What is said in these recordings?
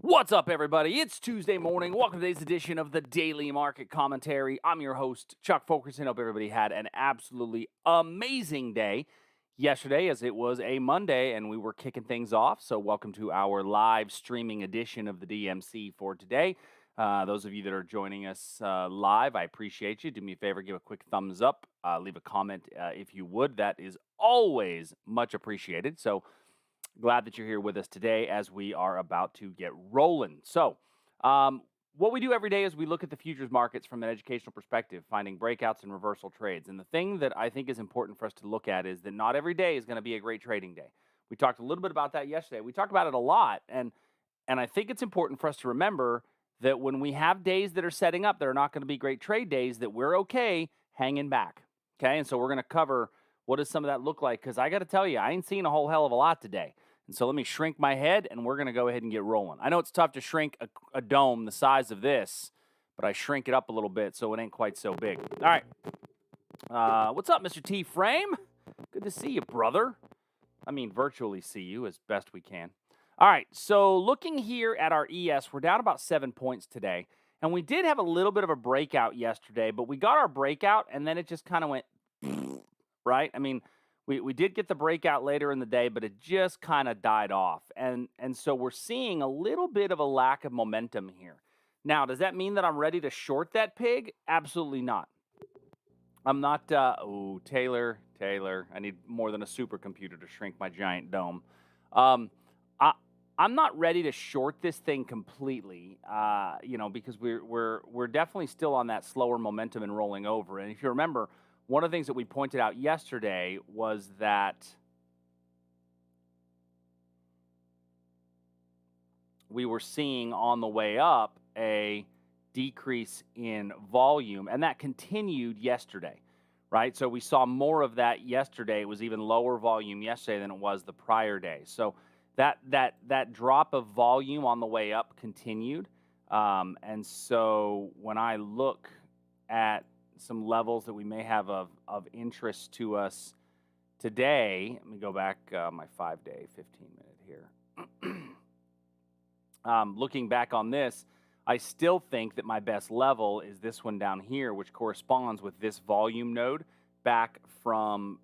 What's up, everybody? It's Tuesday morning. Welcome to today's edition of the Daily Market Commentary. I'm your host, Chuck Fulkerson. Hope everybody had an absolutely amazing day yesterday, as it was a Monday and we were kicking things off. So welcome to our live streaming edition of the DMC for today. Those of you that are joining us live, I appreciate you. Do me a favor, give a quick thumbs up, leave a comment if you would. That is always much appreciated. So glad that you're here with us today as we are about to get rolling. So, what we do every day is we look at the futures markets from an educational perspective, finding breakouts and reversal trades. And the thing that I think is important for us to look at is that not every day is going to be a great trading day. We talked a little bit about that yesterday. We talked about it a lot, and I think it's important for us to remember that when we have days that are setting up that are not going to be great trade days, that we're okay hanging back. Okay, and so we're going to cover what does some of that look like, because I got to tell you, I ain't seen a whole hell of a lot today. And so let me shrink my head, and we're going to go ahead and get rolling. I know it's tough to shrink a dome the size of this, but I shrink it up a little bit so it ain't quite so big. All right. What's up, Mr. T Frame? Good to see you, brother. I mean, virtually see you as best we can. All right, so looking here at our ES, we're down about 7 points today. And we did have a little bit of a breakout yesterday, but we got our breakout, and then it just kind of went, right? I mean, we did get the breakout later in the day, but it just kind of died off. And so we're seeing a little bit of a lack of momentum here. Now, does that mean that I'm ready to short that pig? Absolutely not. I'm not, Taylor, I need more than a supercomputer to shrink my giant dome. I'm not ready to short this thing completely, because we're definitely still on that slower momentum and rolling over. And if you remember, one of the things that we pointed out yesterday was that we were seeing on the way up a decrease in volume, and that continued yesterday, right? So we saw more of that yesterday. It was even lower volume yesterday than it was the prior day. So that drop of volume on the way up continued. And so when I look at some levels that we may have of interest to us today, let me go back my 5-day, 15-minute here. Looking back on this, I still think that my best level is this one down here, which corresponds with this volume node back from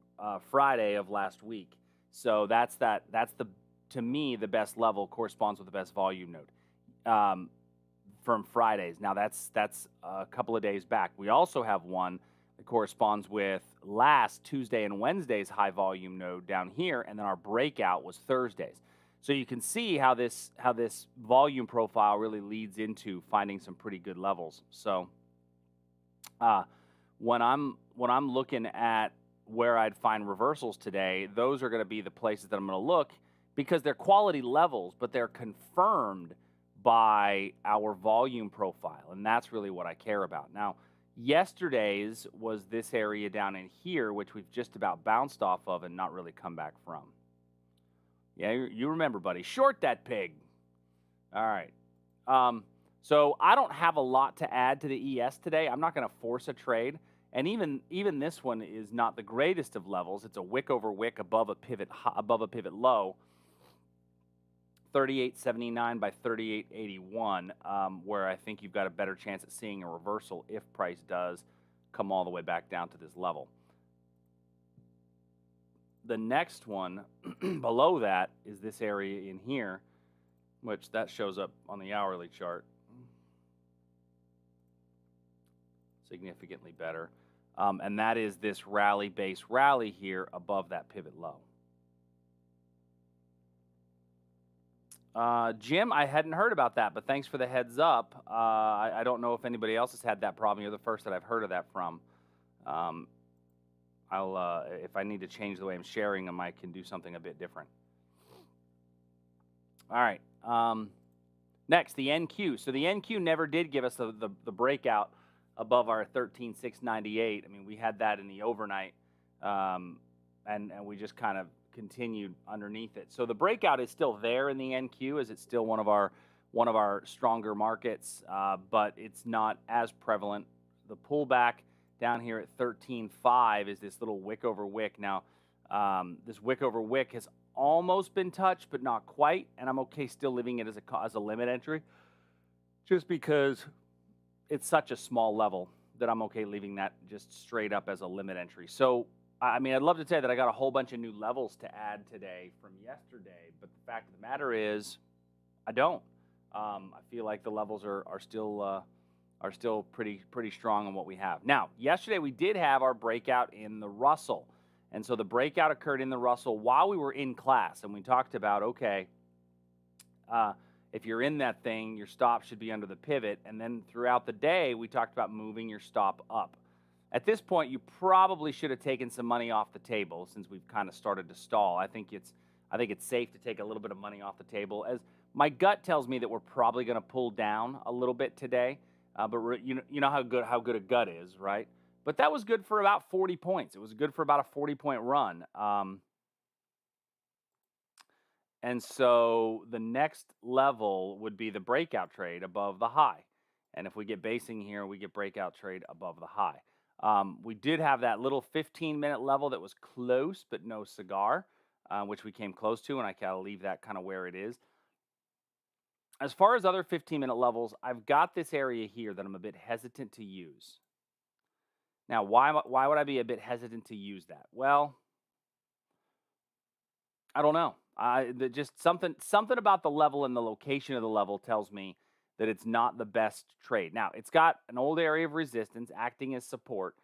Friday of last week. So that's to me, the best level corresponds with the best volume node from Fridays. Now, that's a couple of days back. We also have one that corresponds with last Tuesday and Wednesday's high volume node down here, and then our breakout was Thursdays. So you can see how this volume profile really leads into finding some pretty good levels. So when I'm looking at where I'd find reversals today, those are going to be the places that I'm going to look, because they're quality levels, but they're confirmed by our volume profile, and that's really what I care about. Now, yesterday's was this area down in here, which we've just about bounced off of and not really come back from. Yeah, you remember, buddy. Short that pig. All right. So I don't have a lot to add to the ES today. I'm not going to force a trade. And even this one is not the greatest of levels. It's a wick over wick above a pivot low, 38.79 by 38.81, where I think you've got a better chance at seeing a reversal if price does come all the way back down to this level. The next one below that is this area in here, which that shows up on the hourly chart significantly better. And that is this base rally here above that pivot low. Jim, I hadn't heard about that, but thanks for the heads up. I don't know if anybody else has had that problem. You're the first that I've heard of that from. If I need to change the way I'm sharing them, I can do something a bit different. All right. Next, the NQ. So the NQ never did give us the breakout above our 13,698. I mean, we had that in the overnight, and we just kind of continued underneath it. So the breakout is still there in the NQ, as it's still one of our stronger markets, but it's not as prevalent. The pullback down here at 13.5 is this little wick over wick. Now, this wick over wick has almost been touched, but not quite, and I'm okay still leaving it as a limit entry, just because it's such a small level that I'm okay leaving that just straight up as a limit entry. So, I mean, I'd love to say that I got a whole bunch of new levels to add today from yesterday, but the fact of the matter is, I don't. I feel like the levels are still pretty strong on what we have. Now, yesterday we did have our breakout in the Russell. And so the breakout occurred in the Russell while we were in class, and we talked about, okay, if you're in that thing, your stop should be under the pivot. And then throughout the day, we talked about moving your stop up. At this point, you probably should have taken some money off the table since we've kind of started to stall. I think it's safe to take a little bit of money off the table, as my gut tells me that we're probably going to pull down a little bit today. But you know how good a gut is, right? But that was good for about 40 points. It was good for about a 40-point run. And so the next level would be the breakout trade above the high. And if we get basing here, we get breakout trade above the high. We did have that little 15-minute level that was close, but no cigar, which we came close to, and I gotta leave that kind of where it is. As far as other 15-minute levels, I've got this area here that I'm a bit hesitant to use. Now, why would I be a bit hesitant to use that? Well, I don't know. Just something about the level and the location of the level tells me that it's not the best trade. Now, it's got an old area of resistance acting as support.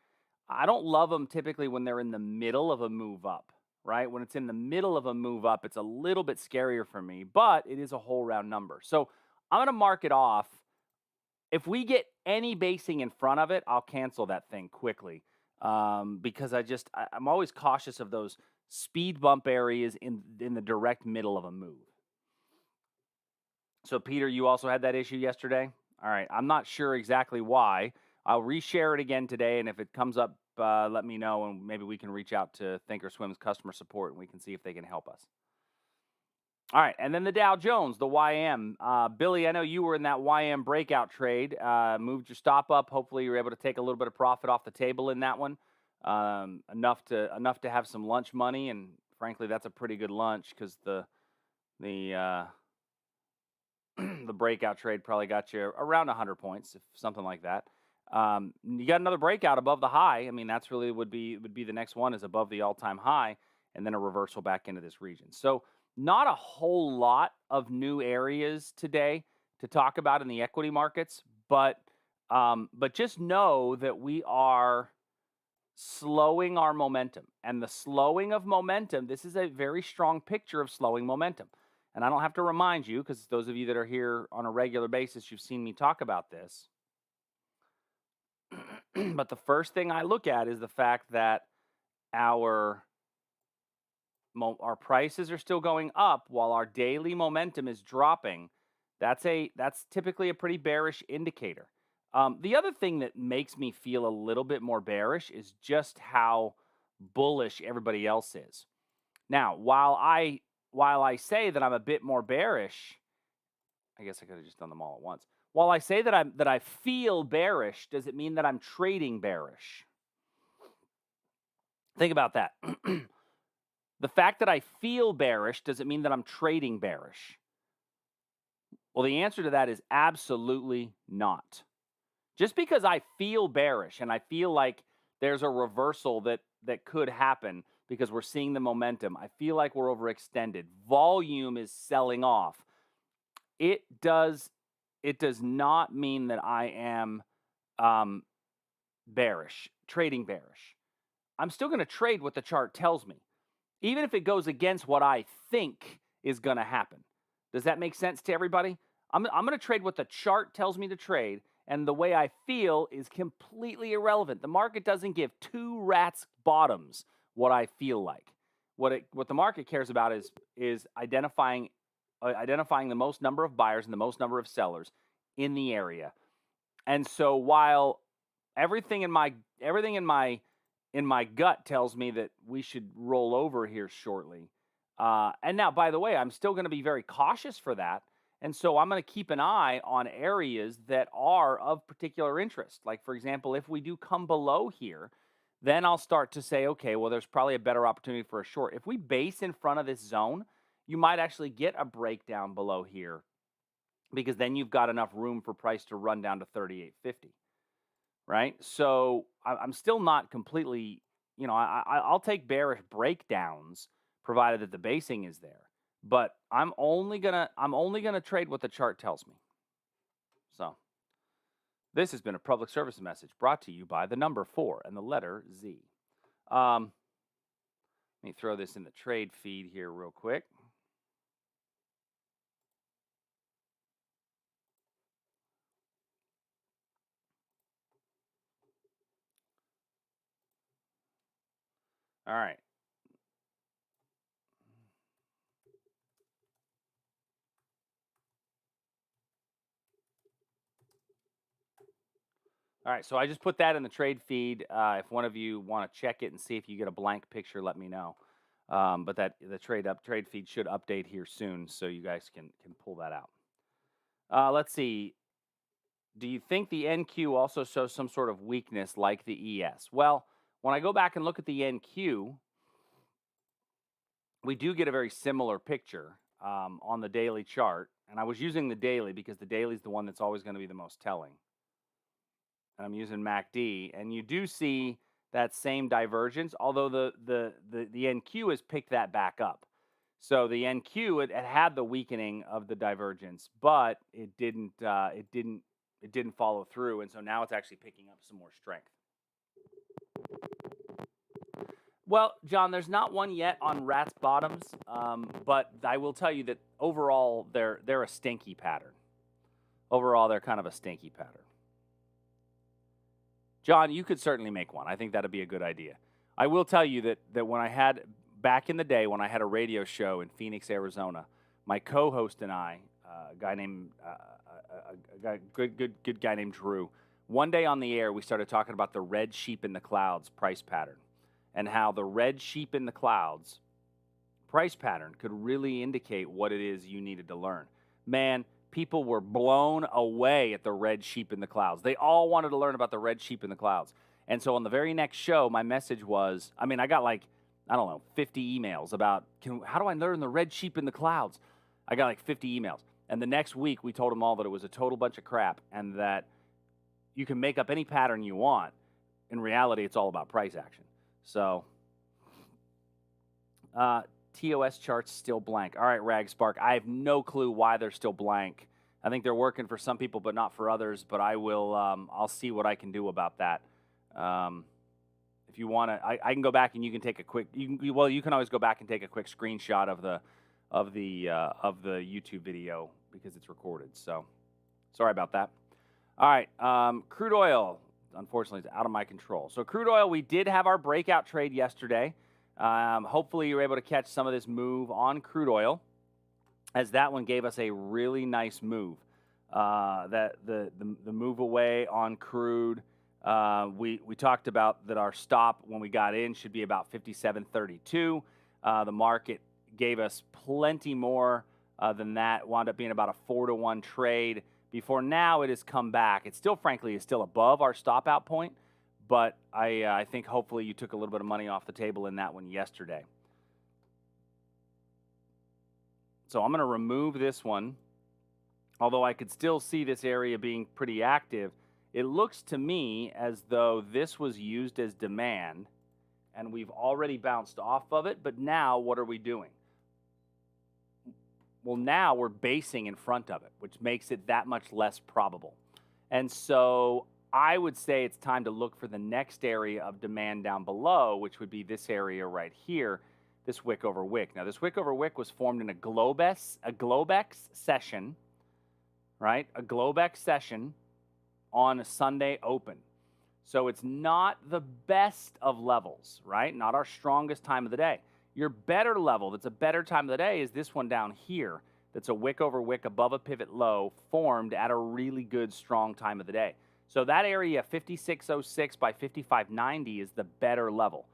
I don't love them typically when they're in the middle of a move up, right? When it's in the middle of a move up, it's a little bit scarier for me, but it is a whole round number. So I'm going to mark it off. If we get any basing in front of it, I'll cancel that thing quickly, because I'm always cautious of those speed bump areas in the direct middle of a move. So, Peter, you also had that issue yesterday? All right. I'm not sure exactly why. I'll reshare it again today, and if it comes up, let me know, and maybe we can reach out to Thinkorswim's customer support, and we can see if they can help us. All right, and then the Dow Jones, the YM. Billy, I know you were in that YM breakout trade. Moved your stop up. Hopefully, you were able to take a little bit of profit off the table in that one, enough to have some lunch money. And frankly, that's a pretty good lunch because the the breakout trade probably got you around 100 points, if something like that. You got another breakout above the high. I mean, that's really would be the next one, is above the all-time high, and then a reversal back into this region. So not a whole lot of new areas today to talk about in the equity markets, but just know that we are slowing our momentum. And the slowing of momentum, this is a very strong picture of slowing momentum. And I don't have to remind you, because those of you that are here on a regular basis, you've seen me talk about this. But the first thing I look at is the fact that our prices are still going up while our daily momentum is dropping. That's typically a pretty bearish indicator. The other thing that makes me feel a little bit more bearish is just how bullish everybody else is. Now, while I say that I'm a bit more bearish, I guess I could have just done them all at once. While I say that I feel bearish, does it mean that I'm trading bearish? Think about that. The fact that I feel bearish, does it mean that I'm trading bearish? Well, the answer to that is absolutely not. Just because I feel bearish and I feel like there's a reversal that could happen because we're seeing the momentum, I feel like we're overextended, volume is selling off, it does not mean that I am bearish, trading bearish. I'm still going to trade what the chart tells me, even if it goes against what I think is going to happen. Does that make sense to everybody? I'm going to trade what the chart tells me to trade, and the way I feel is completely irrelevant. The market doesn't give two rats bottoms what I feel like. What the market cares about is identifying the most number of buyers and the most number of sellers in the area. And so while everything in my gut tells me that we should roll over here shortly, and now, by the way, I'm still going to be very cautious for that. And so I'm going to keep an eye on areas that are of particular interest. Like, for example, if we do come below here, then I'll start to say, okay, well, there's probably a better opportunity for a short. If we base in front of this zone, you might actually get a breakdown below here because then you've got enough room for price to run down to 38.50, right? So I'm still not completely, I'll take bearish breakdowns provided that the basing is there, but I'm only gonna trade what the chart tells me. So this has been a public service message brought to you by the number 4 and the letter Z. Let me throw this in the trade feed here real quick. All right. All right, so I just put that in the trade feed. If one of you want to check it and see if you get a blank picture, let me know. But that the trade feed should update here soon, so you guys can pull that out. Let's see. Do you think the NQ also shows some sort of weakness like the ES? Well, when I go back and look at the NQ, we do get a very similar picture on the daily chart. And I was using the daily because the daily is the one that's always going to be the most telling. And I'm using MACD, and you do see that same divergence, although the NQ has picked that back up. So the NQ it had the weakening of the divergence, but it didn't follow through, and so now it's actually picking up some more strength. Well, John, there's not one yet on Rat's bottoms, but I will tell you that overall they're a stinky pattern. Overall, they're kind of a stinky pattern. John, you could certainly make one. I think that'd be a good idea. I will tell you that when I had back in the day when I had a radio show in Phoenix, Arizona, my co-host and I, a guy named good guy named Drew. One day on the air, we started talking about the red sheep in the clouds price pattern, and how the red sheep in the clouds price pattern could really indicate what it is you needed to learn. Man, people were blown away at the red sheep in the clouds. They all wanted to learn about the red sheep in the clouds. And so on the very next show, my message was, I got like, 50 emails about, how do I learn the red sheep in the clouds? I got like 50 emails. And the next week, we told them all that it was a total bunch of crap and that you can make up any pattern you want. In reality, it's all about price action. So, TOS charts still blank. All right, Ragspark. I have no clue why they're still blank. I think they're working for some people, but not for others. But I will. I'll see what I can do about that. If you want to, I can go back and you can take a quick. You can always go back and take a quick screenshot of the YouTube video because it's recorded. So, sorry about that. All right, crude oil. Unfortunately, it's out of my control. So, crude oil. We did have our breakout trade yesterday. Hopefully you're able to catch some of this move on crude oil, as that one gave us a really nice move. That the move away on crude, we talked about that our stop when we got in should be about 57.32. The market gave us plenty more than that. Wound up being about a 4-to-1 trade. Before now, it has come back. It still, frankly, is still above our stop out point. But I think hopefully you took a little bit of money off the table in that one yesterday. So I'm going to remove this one. Although I could still see this area being pretty active, it looks to me as though this was used as demand, and we've already bounced off of it. But now what are we doing? Well, now we're basing in front of it, which makes it that much less probable. And so I would say it's time to look for the next area of demand down below, which would be this area right here, this wick over wick. Now, this wick over wick was formed in a Globex session, right? A Globex session on a Sunday open. So it's not the best of levels, right? Not our strongest time of the day. Your better level, that's a better time of the day, is this one down here. That's a wick over wick above a pivot low formed at a really good, strong time of the day. So that area, 5606 by 5590, is the better level.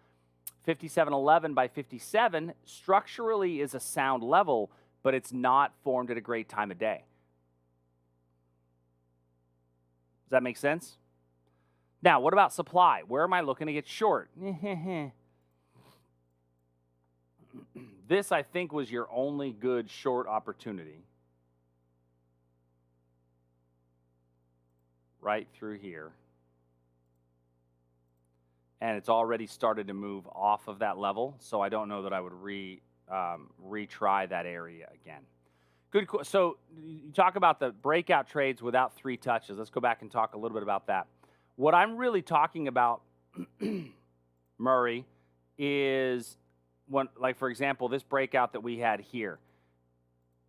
5711 by 57 structurally is a sound level, but it's not formed at a great time of day. Does that make sense? Now, what about supply? Where am I looking to get short? This, I think, was your only good short opportunity. Right through here. And it's already started to move off of that level, so I don't know that I would retry that area again. Good. So you talk about the breakout trades without 3 touches. Let's go back and talk a little bit about that. What I'm really talking about, Murray, is when, like, for example, this breakout that we had here.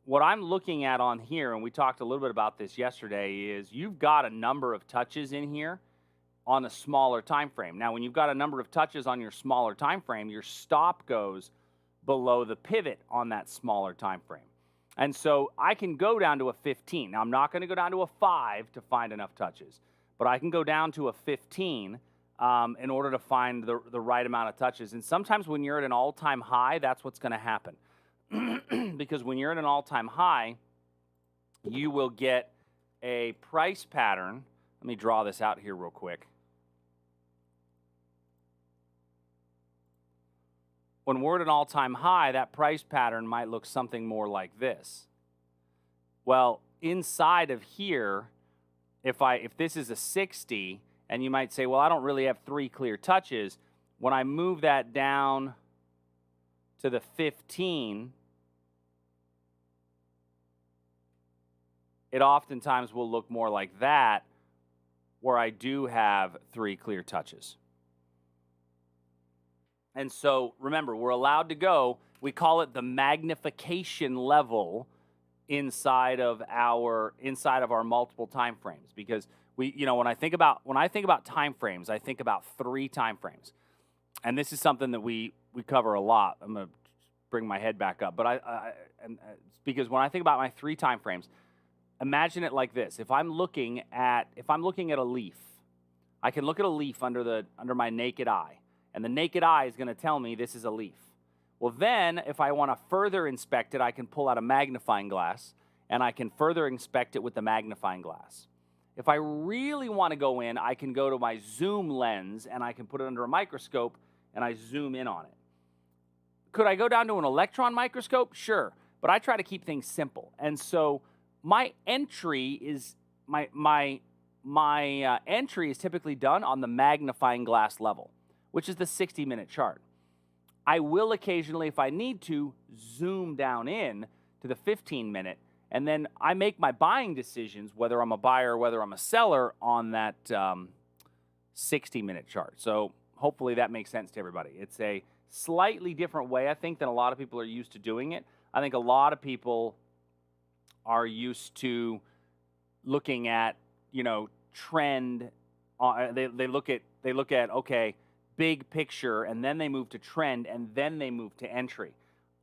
What I'm looking at on here, and we talked a little bit about this yesterday, is you've got a number of touches in here on a smaller time frame. Now, when you've got a number of touches on your smaller time frame, your stop goes below the pivot on that smaller time frame. And so I can go down to a 15. Now, I'm not going to go down to a 5 to find enough touches, but I can go down to a 15 in order to find the right amount of touches. And sometimes when you're at an all-time high, that's what's going to happen. Because when you're at an all-time high, you will get a price pattern. Let me draw this out here real quick. When we're at an all-time high, that price pattern might look something more like this. Well, inside of here, if this is a 60, and you might say, well, I don't really have 3 clear touches. When I move that down to the 15, it oftentimes will look more like that, where I do have 3 clear touches. And so, remember, we're allowed to go, we call it the magnification level inside of our multiple time frames, because when I think about time frames, I think about 3 time frames. And this is something that we cover a lot. I'm going to bring my head back up, but because when I think about my 3 time frames, imagine it like this. If I'm looking at a leaf, I can look at a leaf under my naked eye, and the naked eye is going to tell me this is a leaf. Well, then if I want to further inspect it, I can pull out a magnifying glass, and I can further inspect it with the magnifying glass. If I really want to go in, I can go to my zoom lens, and I can put it under a microscope, and I zoom in on it. Could I go down to an electron microscope? Sure, but I try to keep things simple. And so my entry is entry is typically done on the magnifying glass level, which is the 60-minute chart. I will occasionally, if I need to, zoom down in to the 15-minute, and then I make my buying decisions, whether I'm a buyer or whether I'm a seller, on that 60-minute chart. So hopefully that makes sense to everybody. It's a slightly different way, I think, than a lot of people are used to doing it. I think a lot of people are used to looking at, trend. They look at okay, big picture, and then they move to trend, and then they move to entry.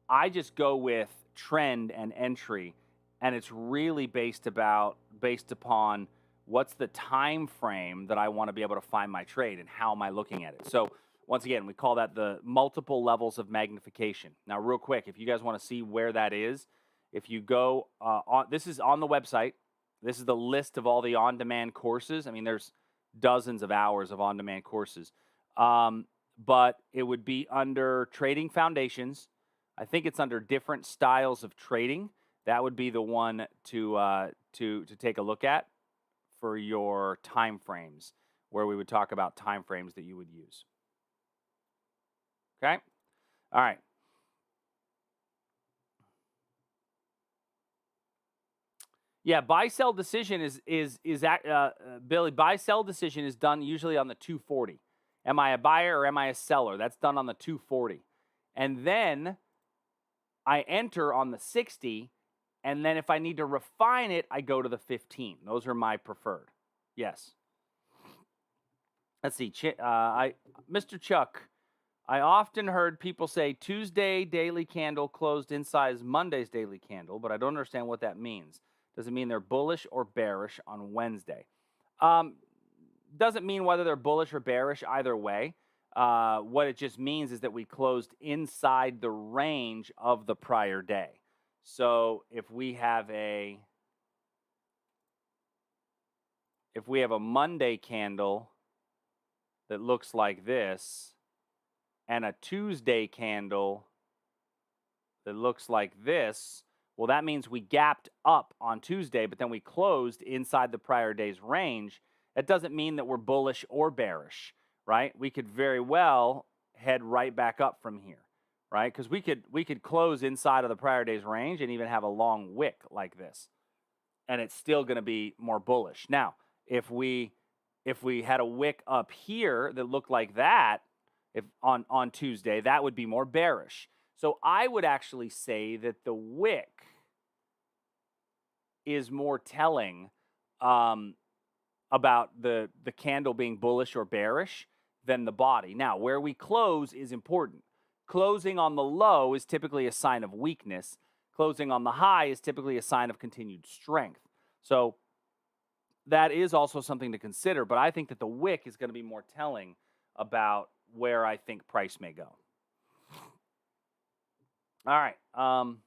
I just go with trend and entry, and it's really based upon what's the time frame that I want to be able to find my trade, and how am I looking at it. So once again, we call that the multiple levels of magnification. Now, real quick, if you guys want to see where that is, if you go this is on the website. This is the list of all the on-demand courses. I mean, there's dozens of hours of on-demand courses. But it would be under Trading Foundations. I think it's under Different Styles of Trading. That would be the one to take a look at for your time frames, where we would talk about time frames that you would use. Okay? All right. Yeah, buy-sell decision is Billy, buy-sell decision is done usually on the 240. Am I a buyer or am I a seller? That's done on the 240. And then I enter on the 60, and then if I need to refine it, I go to the 15. Those are my preferred. Yes. Let's see. Mr. Chuck, I often heard people say Tuesday daily candle closed inside Monday's daily candle, but I don't understand what that means. Does it mean they're bullish or bearish on Wednesday? Doesn't mean whether they're bullish or bearish either way. What it just means is that we closed inside the range of the prior day. So if we have a Monday candle that looks like this and a Tuesday candle that looks like this, well, that means we gapped up on Tuesday, but then we closed inside the prior day's range. That doesn't mean that we're bullish or bearish, right? We could very well head right back up from here, right? Because we could close inside of the prior day's range and even have a long wick like this, and it's still going to be more bullish. Now, if we had a wick up here that looked like that, if on Tuesday, that would be more bearish. So I would actually say that the wick is more telling about the candle being bullish or bearish than the body. Now, where we close is important. Closing on the low is typically a sign of weakness. Closing on the high is typically a sign of continued strength. So that is also something to consider, but I think that the wick is going to be more telling about where I think price may go. All right. So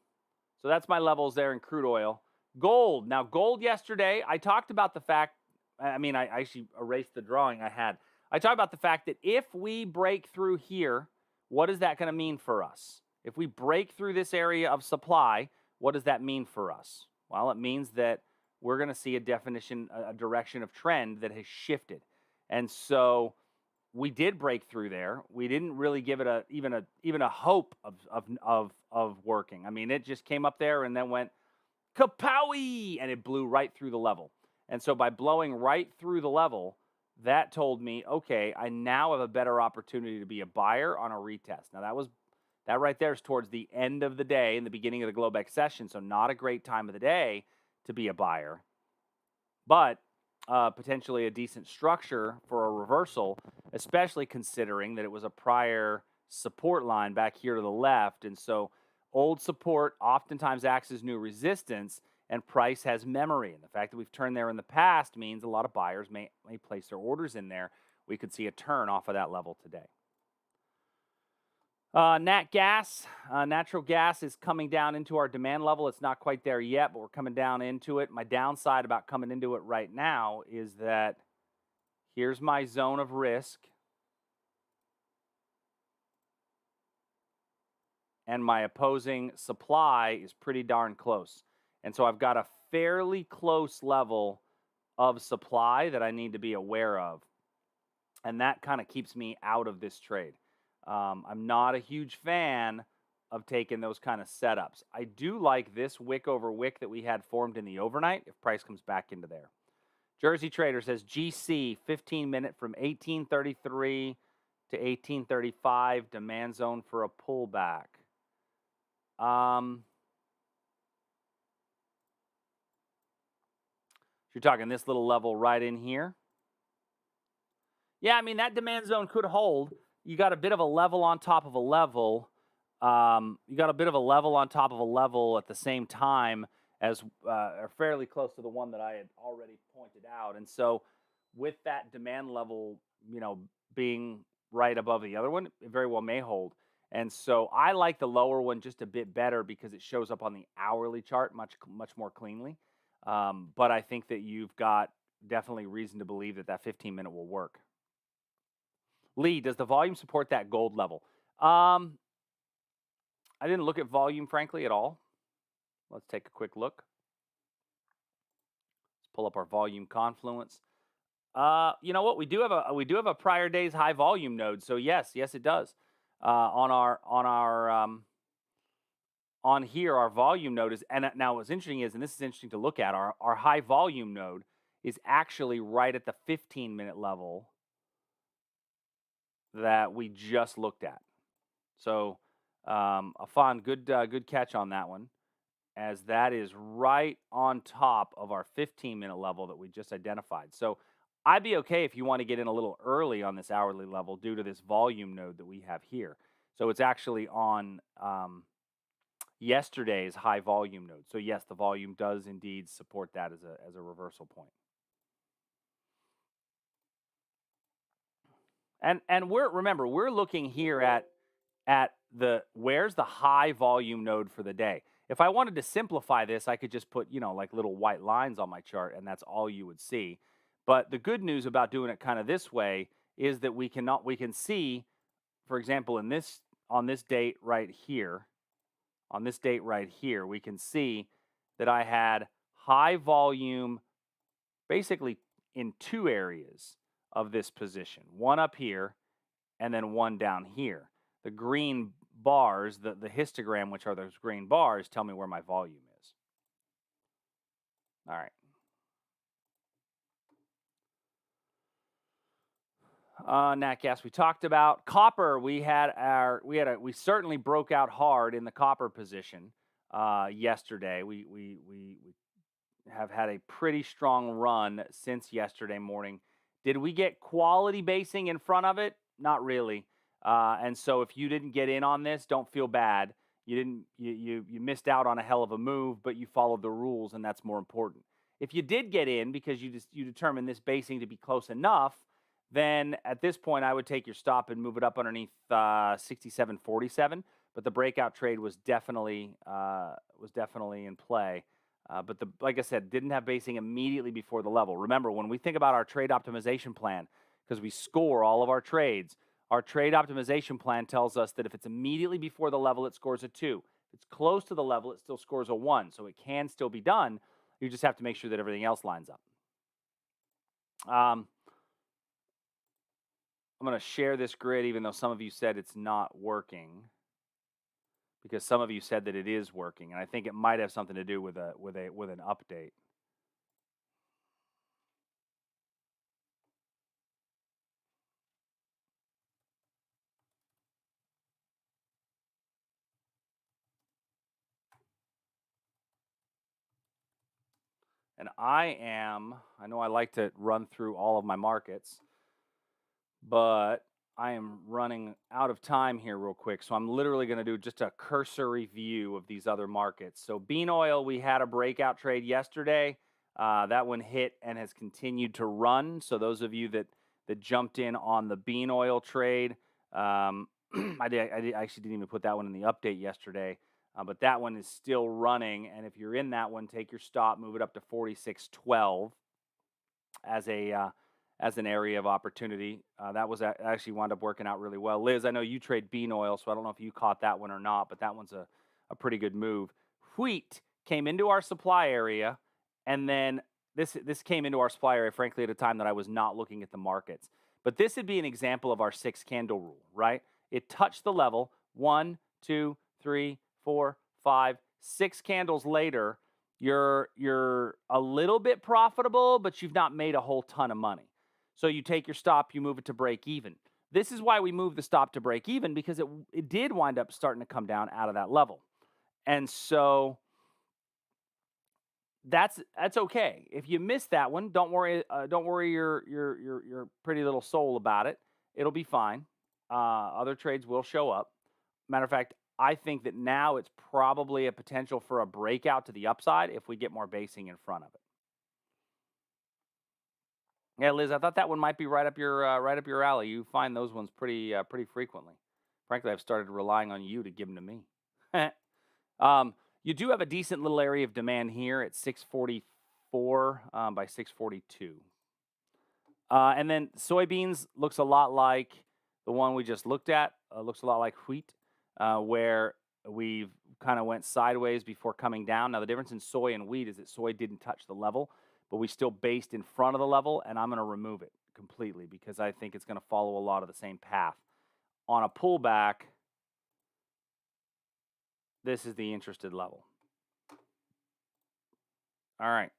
that's my levels there in crude oil. Gold. Now, gold yesterday, I talked about the fact, I actually erased the drawing I had. I talked about the fact that if we break through here, what is that going to mean for us? If we break through this area of supply, what does that mean for us? Well, it means that we're going to see a direction of trend that has shifted. And so we did break through there. We didn't really give it even a hope of working. I mean, it just came up there and then went kapowie, and it blew right through the level. And so by blowing right through the level, that told me, okay, I now have a better opportunity to be a buyer on a retest. Now that right there is towards the end of the day and the beginning of the Globex session, so not a great time of the day to be a buyer, but potentially a decent structure for a reversal, especially considering that it was a prior support line back here to the left. And so old support oftentimes acts as new resistance, and price has memory. And the fact that we've turned there in the past means a lot of buyers may place their orders in there. We could see a turn off of that level today. Natural gas is coming down into our demand level. It's not quite there yet, but we're coming down into it. My downside about coming into it right now is that here's my zone of risk, and my opposing supply is pretty darn close. And so I've got a fairly close level of supply that I need to be aware of. And that kind of keeps me out of this trade. I'm not a huge fan of taking those kind of setups. I do like this wick over wick that we had formed in the overnight if price comes back into there. Jersey Trader says GC 15-minute from 1833 to 1835, demand zone for a pullback. You're talking this little level right in here. Yeah, I mean, that demand zone could hold. You got a bit of a level on top of a level. You got a bit of a level on top of a level at the same time as fairly close to the one that I had already pointed out. And so with that demand level, being right above the other one, it very well may hold. And so I like the lower one just a bit better because it shows up on the hourly chart much more cleanly. But I think that you've got definitely reason to believe that 15-minute will work. Lee, does the volume support that gold level? I didn't look at volume, frankly, at all. Let's take a quick look. Let's pull up our volume confluence. You know what? We do have a prior day's high volume node. So yes, it does. On here, our volume node is, and now what's interesting is, and this is interesting to look at, our high volume node is actually right at the 15-minute level that we just looked at. So, Afan, good catch on that one, as that is right on top of our 15-minute level that we just identified. So I'd be okay if you want to get in a little early on this hourly level due to this volume node that we have here. So it's actually on yesterday's high volume node. So yes, the volume does indeed support that as a reversal point. And we're looking here at where's the high volume node for the day. If I wanted to simplify this, I could just put, like little white lines on my chart, and that's all you would see. But the good news about doing it kind of this way is that we can see, for example, on this date right here, we can see that I had high volume basically in two areas of this position, one up here and then one down here. The green bars, the histogram, which are those green bars, tell me where my volume is. All right. Nat gas we talked about. Copper, we certainly broke out hard in the copper position yesterday. We have had a pretty strong run since yesterday morning. Did we get quality basing in front of it? Not really. And so if you didn't get in on this, don't feel bad. You missed out on a hell of a move, but you followed the rules, and that's more important. If you did get in because you determined this basing to be close enough, then at this point I would take your stop and move it up underneath 67.47. But the breakout trade was definitely in play. But like I said, didn't have basing immediately before the level. Remember, when we think about our trade optimization plan, because we score all of our trades, our trade optimization plan tells us that if it's immediately before the level, it scores a 2. If it's close to the level, it still scores a 1. So it can still be done. You just have to make sure that everything else lines up. I'm going to share this grid, even though some of you said it's not working, because some of you said that it is working, and I think it might have something to do with an update. And I know I like to run through all of my markets, but I am running out of time here real quick. So I'm literally going to do just a cursory view of these other markets. So bean oil, we had a breakout trade yesterday. That one hit and has continued to run. So those of you that jumped in on the bean oil trade, I actually didn't even put that one in the update yesterday. But that one is still running, and if you're in that one, take your stop, move it up to 46.12 as an area of opportunity. That was actually wound up working out really well. Liz, I know you trade bean oil, so I don't know if you caught that one or not, but that one's a pretty good move. Wheat came into our supply area, and then this came into our supply area, frankly, at a time that I was not looking at the markets. But this would be an example of our 6 candle rule, right? It touched the level 1, 2, 3, 4, 5, 6 candles later, you're a little bit profitable, but you've not made a whole ton of money. So you take your stop, you move it to break even. This is why we moved the stop to break even, because it did wind up starting to come down out of that level. And so that's okay. If you missed that one, don't worry your pretty little soul about it. It'll be fine. Other trades will show up. Matter of fact, I think that now it's probably a potential for a breakout to the upside if we get more basing in front of it. Yeah, Liz, I thought that one might be right up your alley. You find those ones pretty frequently. Frankly, I've started relying on you to give them to me. You do have a decent little area of demand here at 644 by 642. And then soybeans looks a lot like the one we just looked at. Looks a lot like wheat, where we've kind of went sideways before coming down. Now, the difference in soy and wheat is that soy didn't touch the level, but we still based in front of the level, and I'm going to remove it completely because I think it's going to follow a lot of the same path. On a pullback, this is the interested level. All right.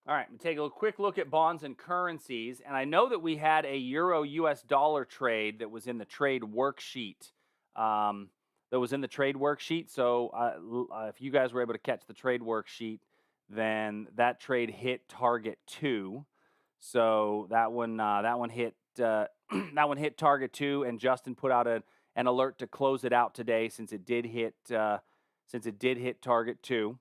All right, I'm going to take a quick look at bonds and currencies. And I know that we had a euro US dollar trade that was in the trade worksheet. So if you guys were able to catch the trade worksheet, then that trade hit target 2. So that one hit that one hit target 2, and Justin put out an alert to close it out today since it did hit target 2.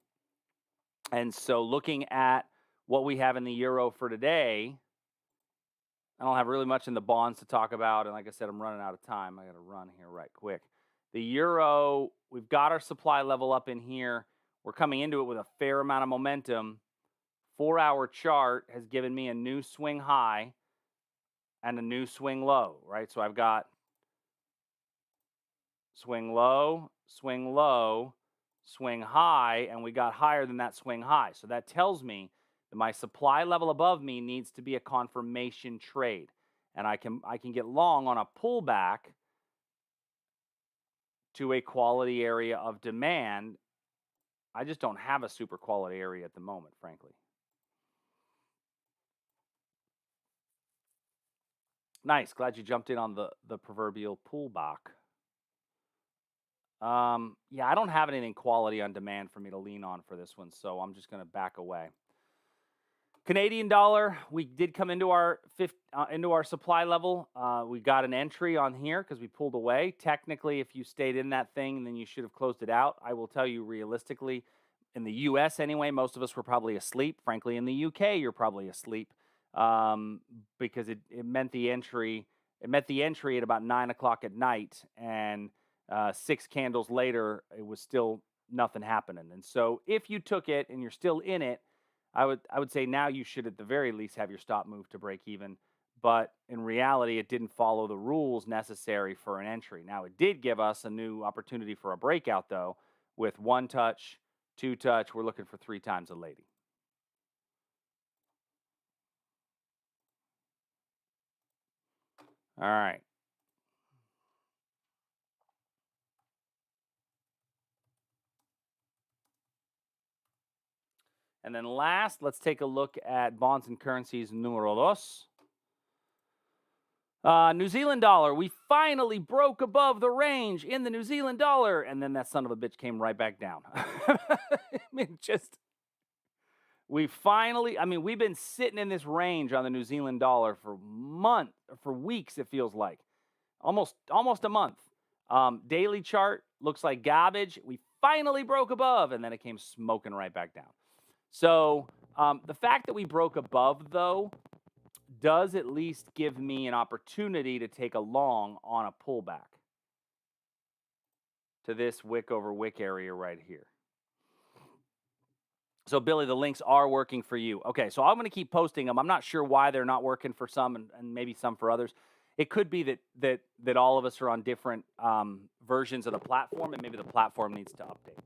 And so looking at what we have in the euro for today, I don't have really much in the bonds to talk about. And like I said, I'm running out of time. I got to run here right quick. The euro, we've got our supply level up in here. We're coming into it with a fair amount of momentum. 4-hour chart has given me a new swing high and a new swing low, right? So I've got swing low, swing low, swing high, and we got higher than that swing high. So that tells me that my supply level above me needs to be a confirmation trade. And I can get long on a pullback to a quality area of demand. I just don't have a super quality area at the moment, frankly. Nice. Glad you jumped in on the proverbial pullback. Yeah, I don't have anything quality on demand for me to lean on for this one, so I'm just going to back away. Canadian dollar, we did come into our supply level. We got an entry on here because we pulled away. Technically, if you stayed in that thing, then you should have closed it out. I will tell you realistically, in the U.S. anyway, most of us were probably asleep. Frankly, in the U.K., you're probably asleep because it meant the entry. It met the entry at about 9 o'clock at night, and 6 candles later, it was still nothing happening. And so, if you took it and you're still in it, I would say now you should at the very least have your stop move to break even. But in reality, it didn't follow the rules necessary for an entry. Now, it did give us a new opportunity for a breakout, though, with 1 touch, 2 touch. We're looking for 3 times a lady. All right. And then last, let's take a look at bonds and currencies numero dos. New Zealand dollar, we finally broke above the range in the New Zealand dollar. And then that son of a bitch came right back down. I mean, we've been sitting in this range on the New Zealand dollar for weeks, it feels like. Almost a month. Daily chart looks like garbage. We finally broke above, and then it came smoking right back down. So the fact that we broke above, though, does at least give me an opportunity to take a long on a pullback to this wick over wick area right here. So, Billy, the links are working for you. Okay, so I'm going to keep posting them. I'm not sure why they're not working for some and maybe some for others. It could be that all of us are on different versions of the platform, and maybe the platform needs to update.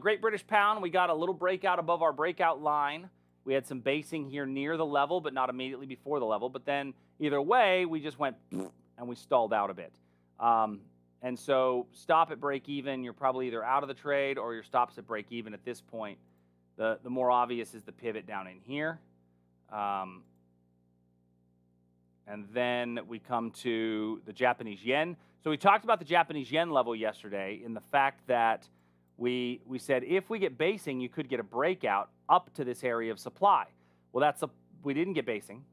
Great British Pound, we got a little breakout above our breakout line. We had some basing here near the level, but not immediately before the level. But then either way, we just went and we stalled out a bit. And so stop at break even. You're probably either out of the trade or your stop's at break even at this point. The more obvious is the pivot down in here. And then we come to the Japanese yen. So we talked about the Japanese yen level yesterday in the fact that we said if we get basing, you could get a breakout up to this area of supply. Well, we didn't get basing,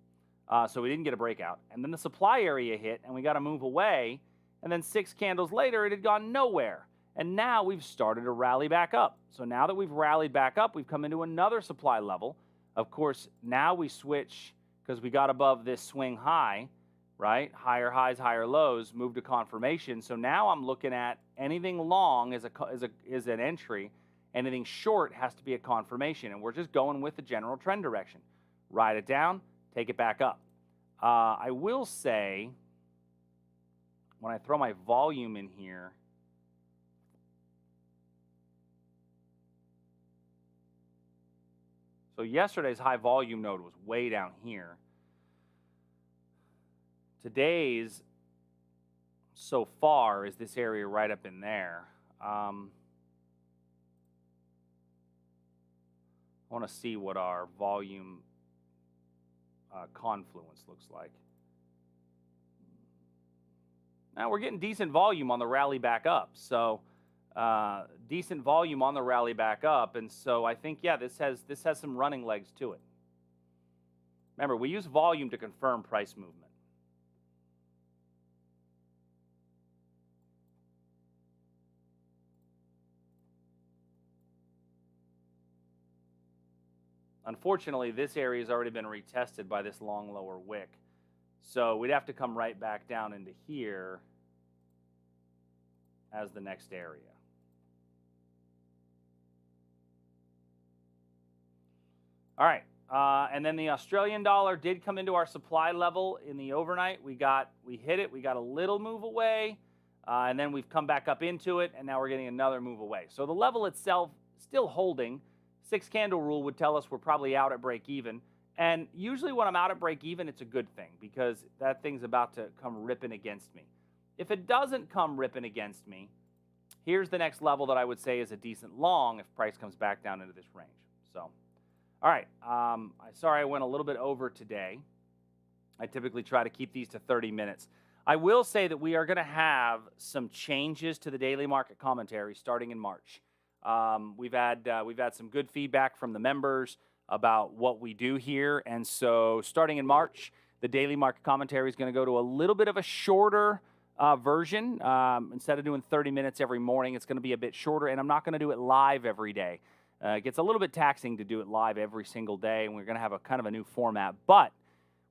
so we didn't get a breakout. And then the supply area hit, and we got to move away. And then 6 candles later, it had gone nowhere. And now we've started to rally back up. So now that we've rallied back up, we've come into another supply level. Of course, now we switch because we got above this swing high, right? Higher highs, higher lows, move to confirmation. So now I'm looking at anything long is an entry. Anything short has to be a confirmation. And we're just going with the general trend direction. Ride it down, take it back up. I will say, when I throw my volume in here, so yesterday's high volume node was way down here. Today's, so far, is this area right up in there. I want to see what our volume confluence looks like. Now we're getting decent volume on the rally back up. So decent volume on the rally back up. And so I think, yeah, this has some running legs to it. Remember, we use volume to confirm price movement. Unfortunately, this area has already been retested by this long lower wick. So we'd have to come right back down into here as the next area. All right. And then the Australian dollar did come into our supply level in the overnight. We hit it. We got a little move away. And then we've come back up into it, and now we're getting another move away. So the level itself still holding. 6-candle rule would tell us we're probably out at break even. And usually when I'm out at break even, it's a good thing because that thing's about to come ripping against me. If it doesn't come ripping against me, here's the next level that I would say is a decent long if price comes back down into this range. So, all right. Sorry I went a little bit over today. I typically try to keep these to 30 minutes. I will say that we are going to have some changes to the daily market commentary starting in March. We've had some good feedback from the members about what we do here, and so starting in March, the daily market commentary is going to go to a little bit of a shorter version. Instead of doing 30 minutes every morning, it's going to be a bit shorter, and I'm not going to do it live every day. It gets a little bit taxing to do it live every single day, and we're going to have a kind of a new format, but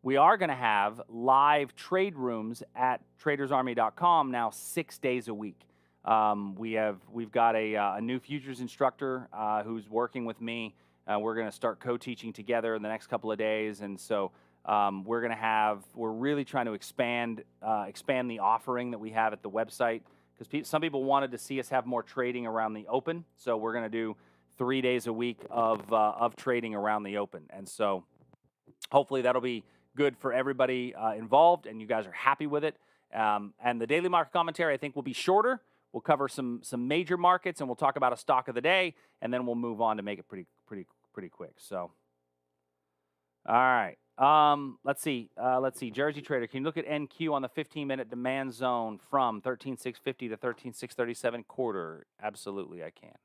we are going to have live trade rooms at tradersarmy.com now 6 days a week. We've got a new futures instructor who's working with me. We're going to start co-teaching together in the next couple of days, and so we're really trying to expand the offering that we have at the website because some people wanted to see us have more trading around the open. So we're going to do 3 days a week of trading around the open, and so hopefully that'll be good for everybody involved, and you guys are happy with it. And the daily market commentary, I think, will be shorter. We'll cover some major markets, and we'll talk about a stock of the day, and then we'll move on to make it pretty quick. So, all right. Let's see. Jersey Trader, can you look at NQ on the 15-minute demand zone from 13,650 to 13,637 quarter? Absolutely, I can.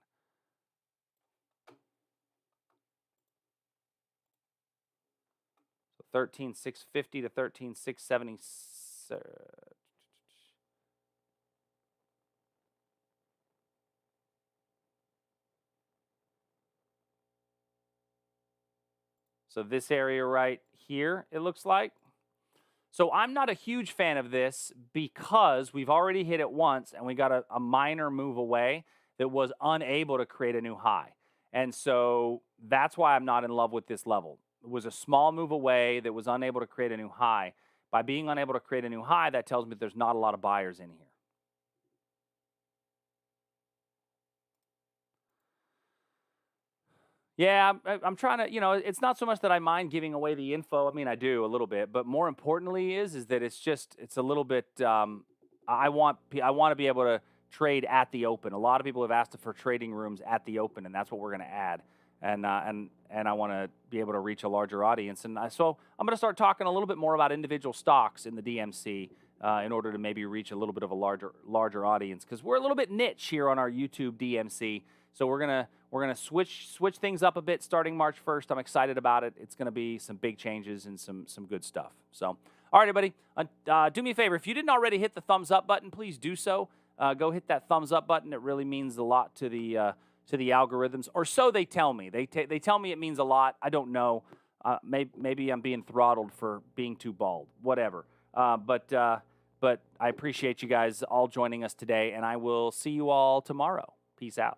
So 13,650 to 13,670. So this area right here, it looks like. So I'm not a huge fan of this because we've already hit it once and we got a minor move away that was unable to create a new high. And so that's why I'm not in love with this level. It was a small move away that was unable to create a new high. By being unable to create a new high, that tells me there's not a lot of buyers in here. Yeah, I'm trying to, it's not so much that I mind giving away the info. I mean, I do a little bit, but more importantly is that it's a little bit, I want to be able to trade at the open. A lot of people have asked for trading rooms at the open, and that's what we're going to add. And I want to be able to reach a larger audience. And so I'm going to start talking a little bit more about individual stocks in the DMC in order to maybe reach a little bit of a larger audience, because we're a little bit niche here on our YouTube DMC. So we're gonna switch things up a bit starting March 1st. I'm excited about it. It's gonna be some big changes and some good stuff. So, all right, everybody, do me a favor. If you didn't already hit the thumbs up button, please do so. Go hit that thumbs up button. It really means a lot to the algorithms, or so they tell me. They tell me it means a lot. I don't know. Maybe I'm being throttled for being too bald. Whatever. But I appreciate you guys all joining us today, and I will see you all tomorrow. Peace out.